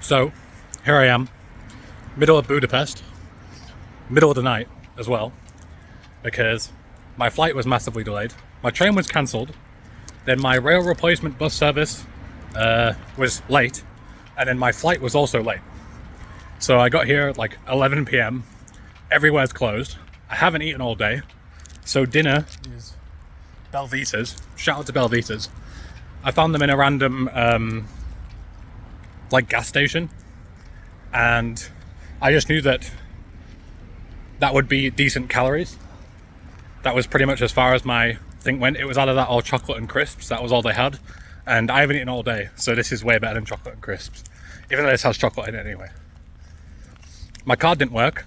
So here I am, middle of Budapest, middle of the night as well, because my flight was massively delayed. My train was cancelled, then my rail replacement bus service was late, and then my flight was also late. So I got here at like 11 p.m. Everywhere's closed. I haven't eaten all day, so dinner is Belvitas. Shout out to Belvitas. I found them in a random like gas station, and I just knew that would be decent calories. That was pretty much as far as my thing went. It was either that or chocolate and crisps. That was all they had, and I haven't eaten all day, so this is way better than chocolate and crisps, even though this has chocolate in it anyway. My card didn't work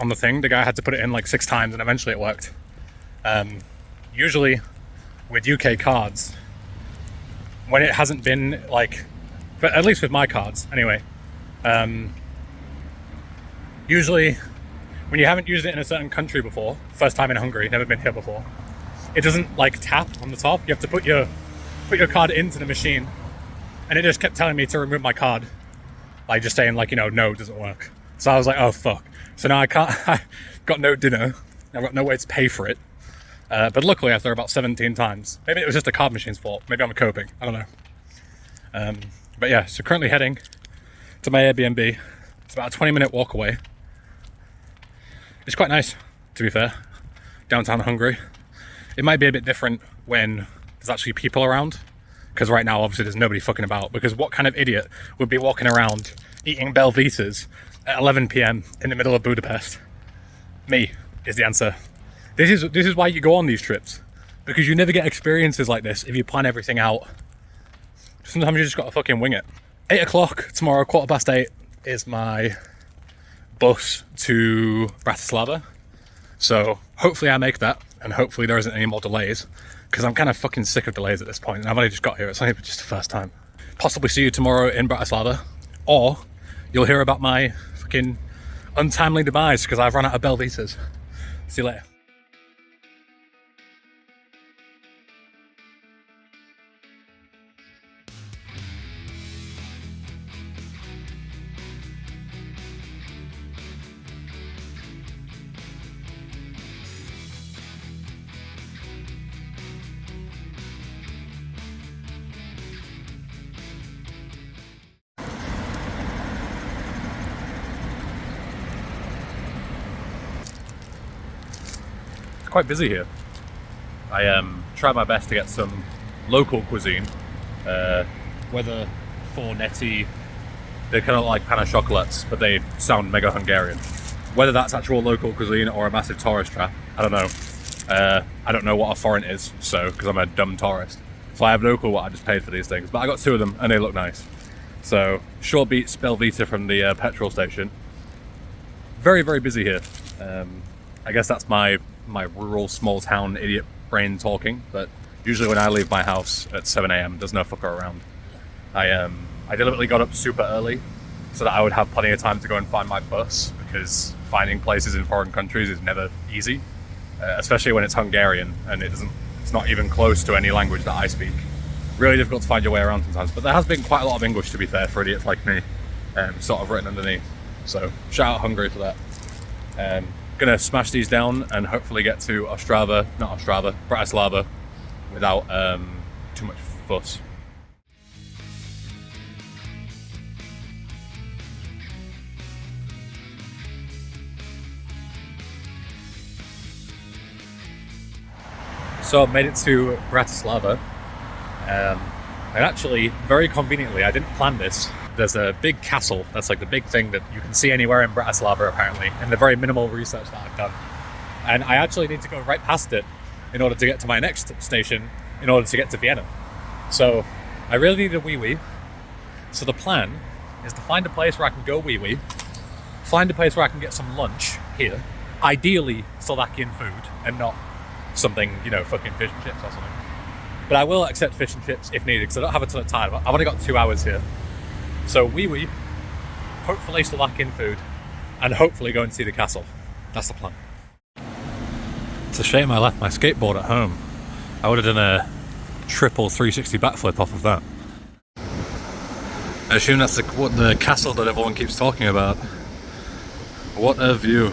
on the thing. The guy had to put it in like 6 times, and eventually it worked. Usually with UK cards, when it hasn't been like, but at least with my cards anyway, usually when you haven't used it in a certain country before, first time in Hungary, never been here before, it doesn't like tap on the top. You have to put your card into the machine, and it just kept telling me to remove my card, like just saying like, you know, no, it doesn't work. So I was like, oh fuck. So now I got no dinner. I've got no way to pay for it. But luckily after about 17 times, maybe it was just the card machine's fault. Maybe I'm coping. I don't know. But yeah, so currently heading to my Airbnb. It's about a 20-minute walk away. It's quite nice, to be fair. Downtown Hungary. It might be a bit different when there's actually people around, because right now obviously there's nobody fucking about, because what kind of idiot would be walking around eating Belvitas at 11 p.m. in the middle of Budapest? Me is the answer. This is why you go on these trips, because you never get experiences like this if you plan everything out. Sometimes you just gotta fucking wing it. 8 o'clock tomorrow, 8:15, is my bus to Bratislava. So hopefully I make that, and hopefully there isn't any more delays, because I'm kind of fucking sick of delays at this point, and I've only just got here. It's only just the first time. Possibly see you tomorrow in Bratislava, or you'll hear about my fucking untimely demise because I've run out of Belvitas. See you later. Quite busy here. I tried my best to get some local cuisine, whether fornetti, they're kind of like pan chocolates, but they sound mega Hungarian. Whether that's actual local cuisine or a massive tourist trap, I don't know. I don't know what a foreign is, so, because I'm a dumb tourist. So I have no clue what I just paid for these things, but I got 2 of them and they look nice. So, short beats Belvita from the petrol station. Very, very busy here. I guess that's my rural small town idiot brain talking, but usually when I leave my house at 7 a.m. there's no fucker around. I deliberately got up super early so that I would have plenty of time to go and find my bus, because finding places in foreign countries is never easy, especially when it's Hungarian and it's not even close to any language that I speak. Really difficult to find your way around sometimes, but there has been quite a lot of English, to be fair, for idiots like me, sort of written underneath. So shout out Hungary for that. Gonna smash these down and hopefully get to Bratislava without too much fuss. So I've made it to Bratislava, and actually, very conveniently, I didn't plan this. There's a big castle, that's like the big thing that you can see anywhere in Bratislava apparently, in the very minimal research that I've done. And I actually need to go right past it in order to get to my next station, in order to get to Vienna. So I really need a wee-wee. So the plan is to find a place where I can go wee-wee, find a place where I can get some lunch here, ideally Slovakian food and not something, you know, fucking fish and chips or something. But I will accept fish and chips if needed, because I don't have a ton of time. I've only got 2 hours here. So wee-wee, hopefully Slovakian food, and hopefully go and see the castle. That's the plan. It's a shame I left my skateboard at home. I would have done a triple 360 backflip off of that. I assume that's what the castle that everyone keeps talking about. What a view.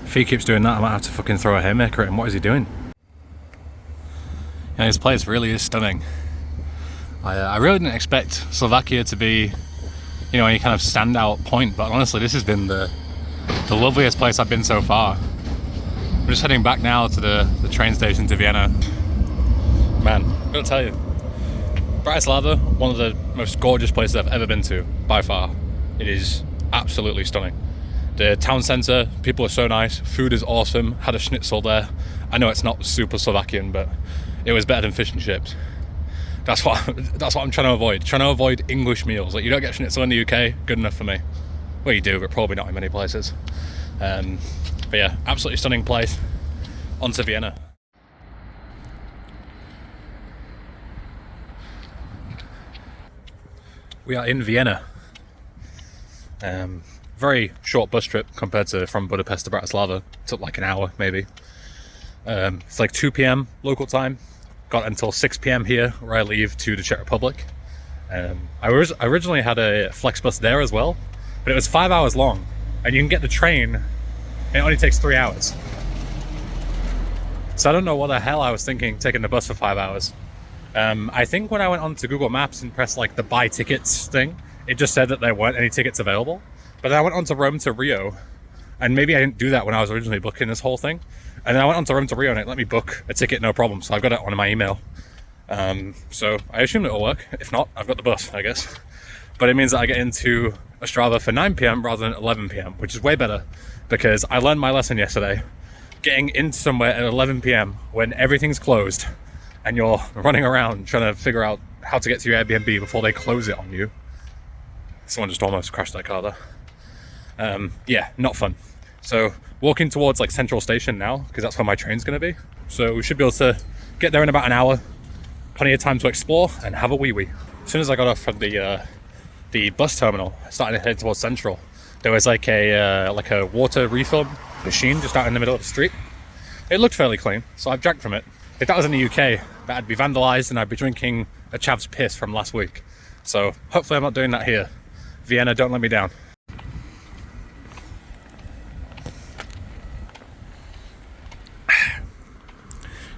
If he keeps doing that, I might have to fucking throw a haymaker at him. What is he doing? Yeah, this place really is stunning. I really didn't expect Slovakia to be, you know, any kind of standout point, but honestly, this has been the loveliest place I've been so far. I'm just heading back now to the train station to Vienna. Man, I've got to tell you, Bratislava, one of the most gorgeous places I've ever been to, by far. It is absolutely stunning. The town centre, people are so nice, food is awesome, had a schnitzel there. I know it's not super Slovakian, but it was better than fish and chips. That's what I'm trying to avoid. Trying to avoid English meals. Like, you don't get schnitzel in the UK, good enough for me. Well, you do, but probably not in many places. But yeah, absolutely stunning place. On to Vienna. We are in Vienna. Very short bus trip compared to from Budapest to Bratislava. It took like an hour, maybe. It's like 2 p.m. local time. Got until 6 p.m. here, where I leave to the Czech Republic. I originally had a flex bus there as well, but it was 5 hours long, and you can get the train, and it only takes 3 hours. So I don't know what the hell I was thinking taking the bus for 5 hours. I think when I went onto Google Maps and pressed like the buy tickets thing, it just said that there weren't any tickets available. But then I went on to Rome to Rio, and maybe I didn't do that when I was originally booking this whole thing. And then I went on to Rome to Rio and it let me book a ticket, no problem. So I've got it on my email. So I assume it'll work. If not, I've got the bus, I guess. But it means that I get into Ostrava for 9 p.m. rather than 11 p.m, which is way better because I learned my lesson yesterday. Getting into somewhere at 11 p.m. when everything's closed and you're running around trying to figure out how to get to your Airbnb before they close it on you. Someone just almost crashed their car there. Yeah, not fun. So walking towards like Central Station now, because that's where my train's going to be. So we should be able to get there in about an hour. Plenty of time to explore and have a wee-wee. As soon as I got off from the bus terminal, starting to head towards Central, there was like a water refill machine just out in the middle of the street. It looked fairly clean, so I've drank from it. If that was in the UK, that'd be vandalised and I'd be drinking a chav's piss from last week. So hopefully I'm not doing that here. Vienna, don't let me down.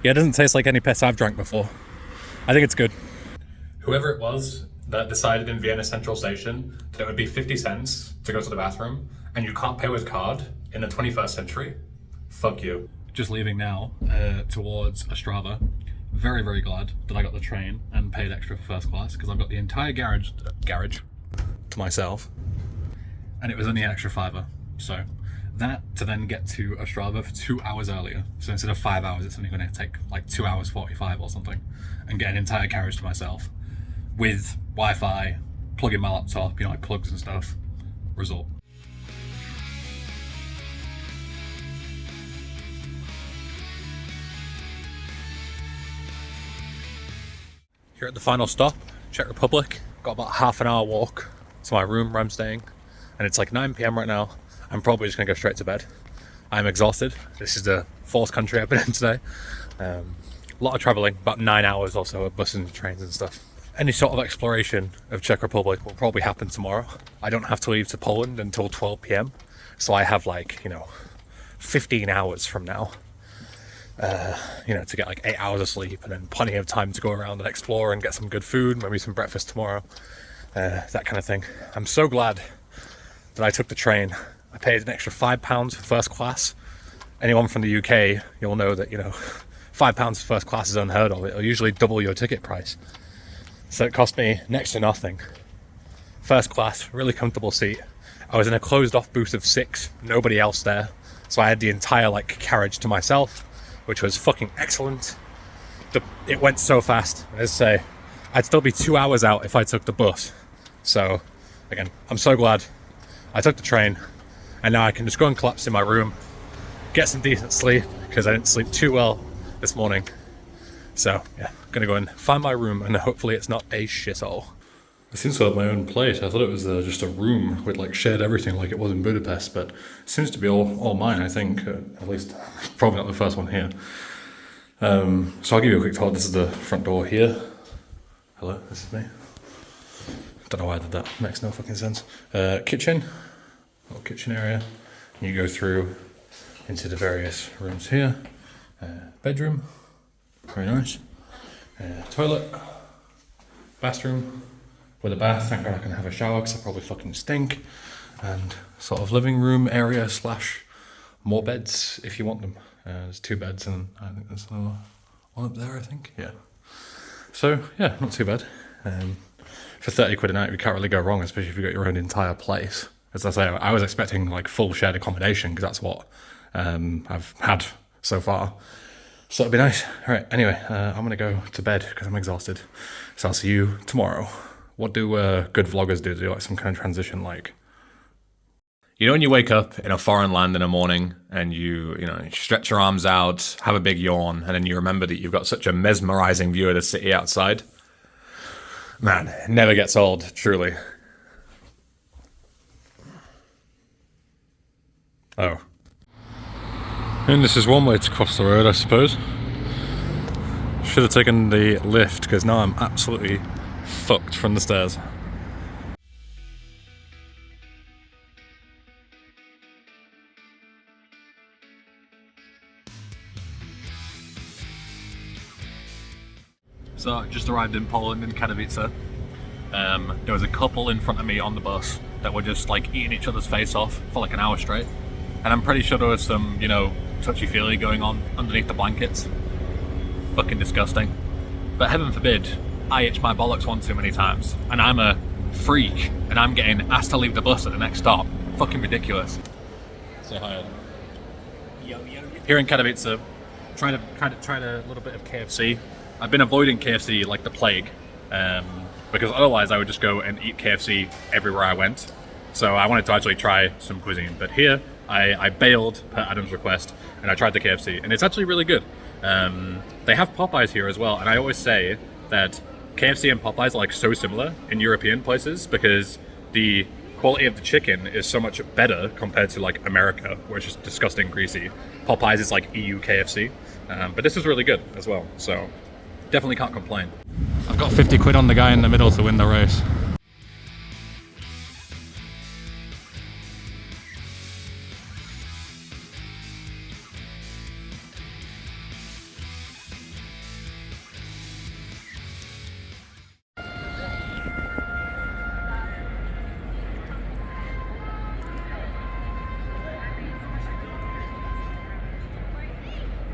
Yeah, it doesn't taste like any piss I've drank before. I think it's good. Whoever it was that decided in Vienna Central Station that it would be 50 cents to go to the bathroom and you can't pay with card in the 21st century, fuck you. Just leaving now towards Ostrava. Very, very glad that I got the train and paid extra for first class because I've got the entire garage to myself and it was only an extra £5. So that to then get to Ostrava for 2 hours earlier. So instead of 5 hours, it's only going to take like 2 hours 45 or something, and get an entire carriage to myself with Wi-Fi, plug in my laptop, you know, like plugs and stuff. Result. Here at the final stop, Czech Republic. Got about half an hour walk to my room where I'm staying, and it's like 9 p.m. right now. I'm probably just gonna go straight to bed. I'm exhausted. This is the 4th country I've been in today. A lot of traveling, about 9 hours or so of buses and trains and stuff. Any sort of exploration of Czech Republic will probably happen tomorrow. I don't have to leave to Poland until 12 p.m. So I have like, 15 hours from now, to get like 8 hours of sleep and then plenty of time to go around and explore and get some good food, maybe some breakfast tomorrow, that kind of thing. I'm so glad that I took the train. I paid an extra £5 for first class. Anyone from the UK, you'll know that, £5 for first class is unheard of. It'll usually double your ticket price. So it cost me next to nothing. First class, really comfortable seat. I was in a closed off booth of 6, nobody else there. So I had the entire carriage to myself, which was fucking excellent. It went so fast. As I say, I'd still be 2 hours out if I took the bus. So again, I'm so glad I took the train. And now I can just go and collapse in my room, get some decent sleep, because I didn't sleep too well this morning. So yeah, gonna go and find my room and hopefully it's not a shithole. I seem to have my own place. I thought it was just a room with like shared everything like it was in Budapest, but it seems to be all mine, I think. At least, probably not the first one here. So I'll give you a quick tour. This is the front door here. Hello, this is me. Don't know why I did that. Makes no fucking sense. Kitchen. Little kitchen area. And you go through into the various rooms here. Bedroom. Very nice. Toilet. Bathroom. With a bath. Thank God I can have a shower because I probably fucking stink. And sort of living room area slash more beds if you want them. There's 2 beds and I think there's another one up there, I think. Yeah. So yeah, not too bad. For 30 quid a night, you can't really go wrong, especially if you've got your own entire place. As I say, I was expecting like full shared accommodation because that's what I've had so far. So it'd be nice. All right, anyway, I'm gonna go to bed because I'm exhausted. So I'll see you tomorrow. What do good vloggers do? Do like some kind of transition like? You know when you wake up in a foreign land in the morning and you stretch your arms out, have a big yawn, and then you remember that you've got such a mesmerizing view of the city outside? Man, it never gets old, truly. Oh. And this is one way to cross the road, I suppose. Should have taken the lift, because now I'm absolutely fucked from the stairs. So I just arrived in Poland, in Katowice. There was a couple in front of me on the bus that were just like eating each other's face off for like an hour straight. And I'm pretty sure there was some, touchy-feely going on underneath the blankets. Fucking disgusting. But heaven forbid, I itch my bollocks one too many times. And I'm a freak, and I'm getting asked to leave the bus at the next stop. Fucking ridiculous. Say hi. Here in Katowice, trying a little bit of KFC. I've been avoiding KFC like the plague, because otherwise I would just go and eat KFC everywhere I went. So I wanted to actually try some cuisine. But here, I bailed per Adam's request, and I tried the KFC, and it's actually really good. They have Popeyes here as well, and I always say that KFC and Popeyes are like so similar in European places because the quality of the chicken is so much better compared to like America, where it's just disgusting greasy. Popeyes is like EU KFC, but this is really good as well, so definitely can't complain. I've got 50 quid on the guy in the middle to win the race.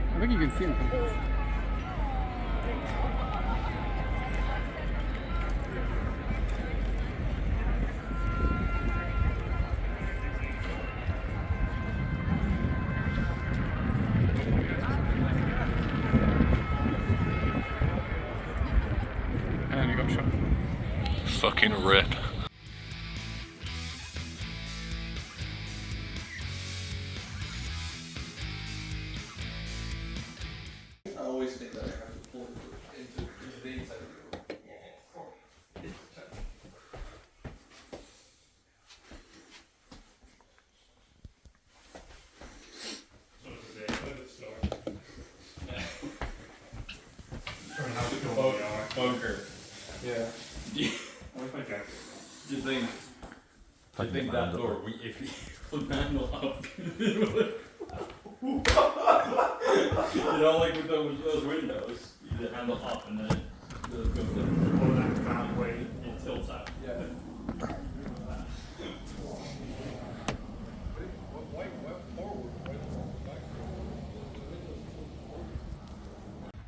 I think you can see him. And then you got shot. Fucking rip. I always think that I have to pull it into the inside. Bunker. Yeah. Do you think that door, if you flip the handle up, like with those windows, you just handle up and then it goes that way, it tilts out. Yeah.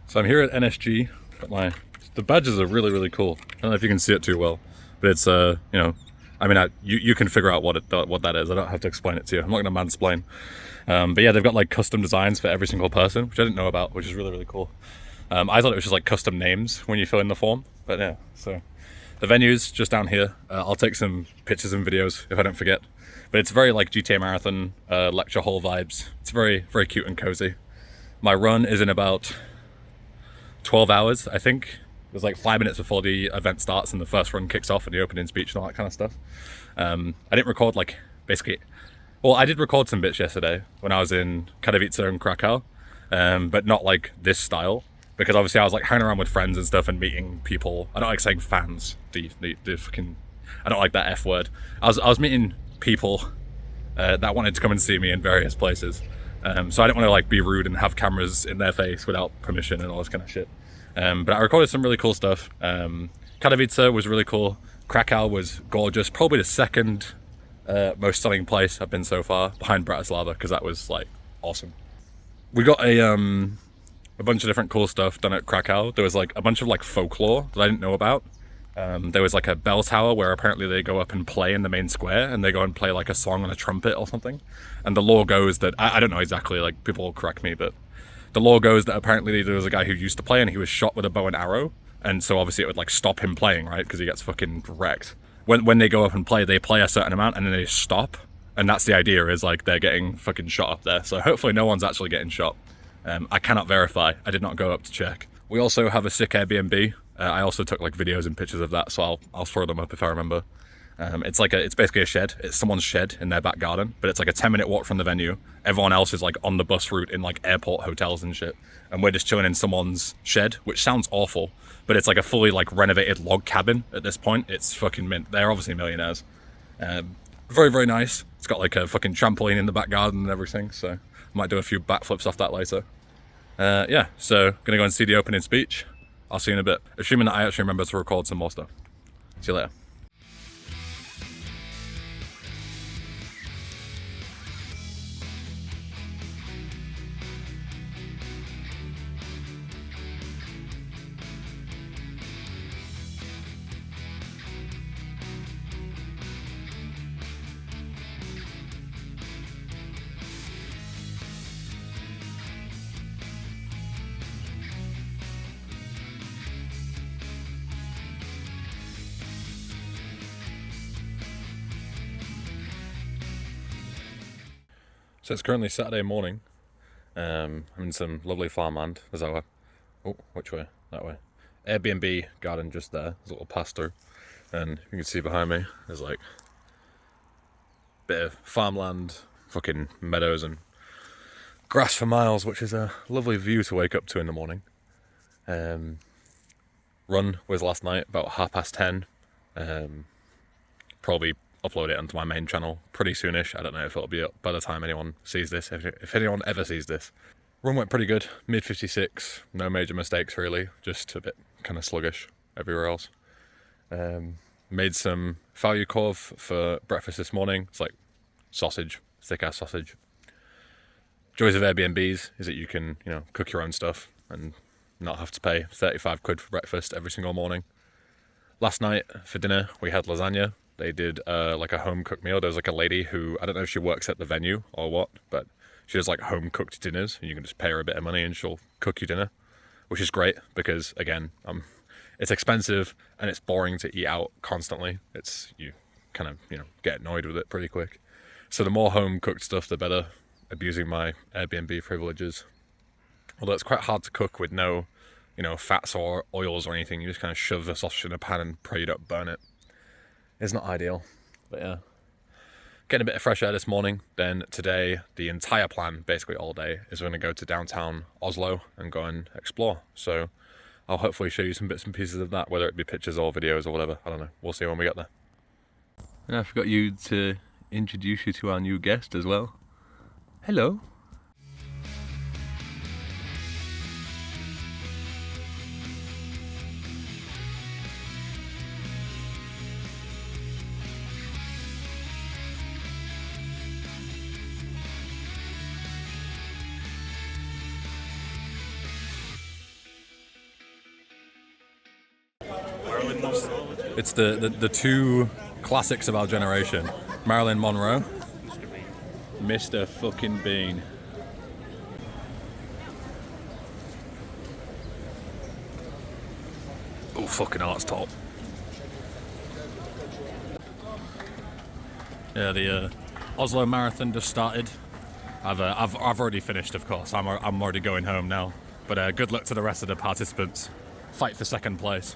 So I'm here at NSG. The badges are really, really cool. I don't know if you can see it too well, but it's you can figure out what that is. I don't have to explain it to you. I'm not going to mansplain. But yeah, they've got like custom designs for every single person, which I didn't know about, which is really, really cool. I thought it was just like custom names when you fill in the form, but yeah. So the venue's just down here. I'll take some pictures and videos if I don't forget. But it's very like GTA Marathon lecture hall vibes. It's very, very cute and cozy. My run is in about 12 hours, I think. There's like 5 minutes before the event starts and the first run kicks off and the opening speech and all that kind of stuff. I didn't record like basically. Well, I did record some bits yesterday when I was in Katowice and Krakow, but not like this style, because obviously I was like hanging around with friends and stuff and meeting people. I don't like saying fans. The fucking, I don't like that F word. I was meeting people that wanted to come and see me in various places. So I didn't want to like be rude and have cameras in their face without permission and all this kind of shit. But I recorded some really cool stuff. Katowice was really cool. Krakow was gorgeous. Probably the second most stunning place I've been so far, behind Bratislava, because that was like awesome. We got a bunch of different cool stuff done at Krakow. There was like a bunch of like folklore that I didn't know about. There was like a bell tower where apparently they go up and play in the main square, and they go and play like a song on a trumpet or something. And the lore goes that, I don't know exactly, like people will correct me, but the lore goes that apparently there was a guy who used to play and he was shot with a bow and arrow. And so obviously it would like stop him playing, right? Because he gets fucking wrecked. When they go up and play a certain amount and then they stop. And that's the idea, is like they're getting fucking shot up there. So hopefully no one's actually getting shot. I cannot verify. I did not go up to check. We also have a sick Airbnb. I also took like videos and pictures of that, so I'll throw them up if I remember. It's basically a shed. It's someone's shed in their back garden, but it's like a 10-minute walk from the venue. Everyone else is like on the bus route in like airport hotels and shit. And we're just chilling in someone's shed, which sounds awful, but it's like a fully like renovated log cabin at this point. It's fucking mint. They're obviously millionaires. Very, very nice. It's got like a fucking trampoline in the back garden and everything, so I might do a few backflips off that later. Yeah, so gonna go and see the opening speech. I'll see you in a bit, assuming that I actually remember to record some more stuff. See you later. So it's currently Saturday morning. I'm in some lovely farmland. There's our, oh, which way? That way. Airbnb garden just there. There's a little pass through. And you can see behind me, there's like a bit of farmland, fucking meadows and grass for miles, which is a lovely view to wake up to in the morning. Run was last night about 10:30. Probably upload it onto my main channel pretty soonish. I don't know if it'll be up by the time anyone sees this, if anyone ever sees this. Run went pretty good, mid 56, no major mistakes really, just a bit kind of sluggish everywhere else. Made some falukorv for breakfast this morning. It's like sausage, thick ass sausage. Joys of Airbnbs is that you can, you know, cook your own stuff and not have to pay 35 quid for breakfast every single morning. Last night for dinner we had lasagna. They did like a home cooked meal. There's like a lady who, I don't know if she works at the venue or what, but she does like home cooked dinners, and you can just pay her a bit of money and she'll cook you dinner, which is great because again, it's expensive and it's boring to eat out constantly. You kind of, you know, get annoyed with it pretty quick. So the more home cooked stuff, the better. Abusing my Airbnb privileges. Although it's quite hard to cook with no, you know, fats or oils or anything. You just kind of shove the sausage in a pan and pray you don't burn it. It's not ideal, but yeah. Getting a bit of fresh air this morning. Then today, the entire plan, basically all day, is we're going to go to downtown Oslo and go and explore. So I'll hopefully show you some bits and pieces of that, whether it be pictures or videos or whatever. I don't know. We'll see when we get there. And I forgot to introduce you to our new guest as well. Hello. It's the two classics of our generation. Marilyn Monroe. Mr. fucking Bean. Oh, fucking hell, that's top. Yeah, the Oslo Marathon just started. I've already finished, of course. I'm already going home now. But good luck to the rest of the participants. fight for second place.